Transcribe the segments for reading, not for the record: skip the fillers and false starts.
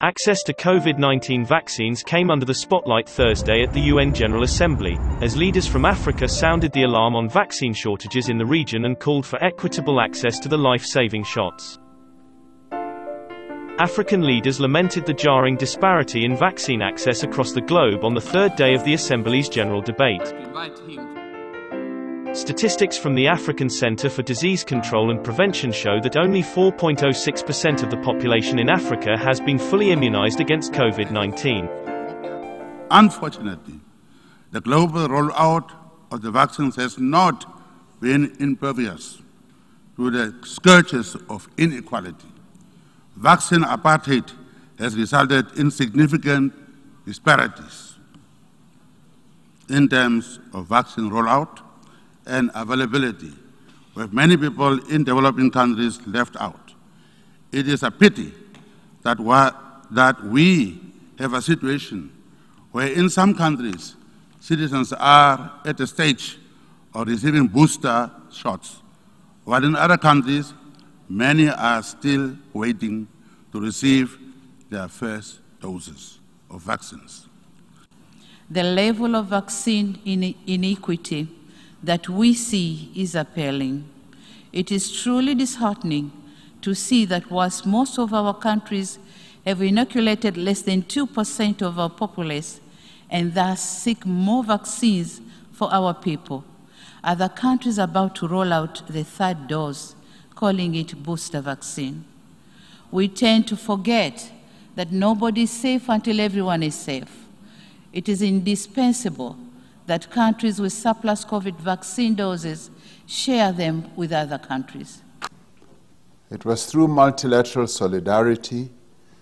Access to COVID-19 vaccines came under the spotlight Thursday at the UN General Assembly, as leaders from Africa sounded the alarm on vaccine shortages in the region and called for equitable access to the life-saving shots. African leaders lamented the jarring disparity in vaccine access across the globe on the third day of the Assembly's general debate. Statistics from the African Center for Disease Control and Prevention show that only 4.06% of the population in Africa has been fully immunized against COVID-19. Unfortunately, the global rollout of the vaccines has not been impervious to the scourges of inequality. Vaccine apartheid has resulted in significant disparities in terms of vaccine rollout and availability, with many people in developing countries left out. It is a pity that we have a situation where in some countries, citizens are at the stage of receiving booster shots, while in other countries, many are still waiting to receive their first doses of vaccines. The level of vaccine inequity that we see is appalling. It is truly disheartening to see that whilst most of our countries have inoculated less than 2% of our populace and thus seek more vaccines for our people, other countries are about to roll out the third dose, calling it booster vaccine. We tend to forget that nobody is safe until everyone is safe. It is indispensable that countries with surplus COVID vaccine doses share them with other countries. It was through multilateral solidarity,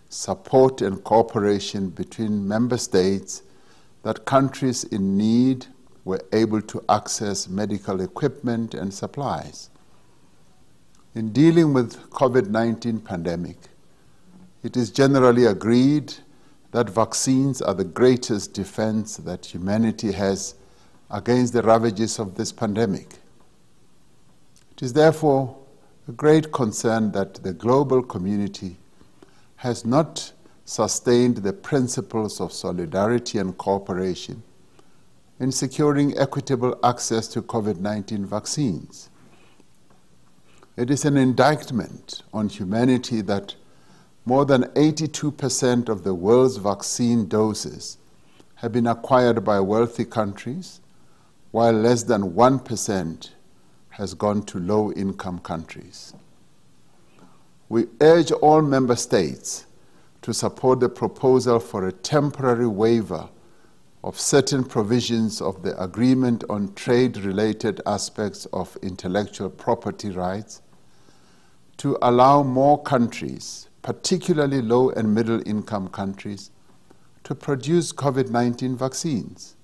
support and cooperation between member states that countries in need were able to access medical equipment and supplies. In dealing with COVID-19 pandemic, it is generally agreed that vaccines are the greatest defense that humanity has against the ravages of this pandemic. It is therefore a great concern that the global community has not sustained the principles of solidarity and cooperation in securing equitable access to COVID-19 vaccines. It is an indictment on humanity that more than 82% of the world's vaccine doses have been acquired by wealthy countries, while less than 1% has gone to low-income countries. We urge all member states to support the proposal for a temporary waiver of certain provisions of the Agreement on Trade-Related Aspects of Intellectual Property Rights to allow more countries, particularly low and middle income countries, to produce COVID-19 vaccines.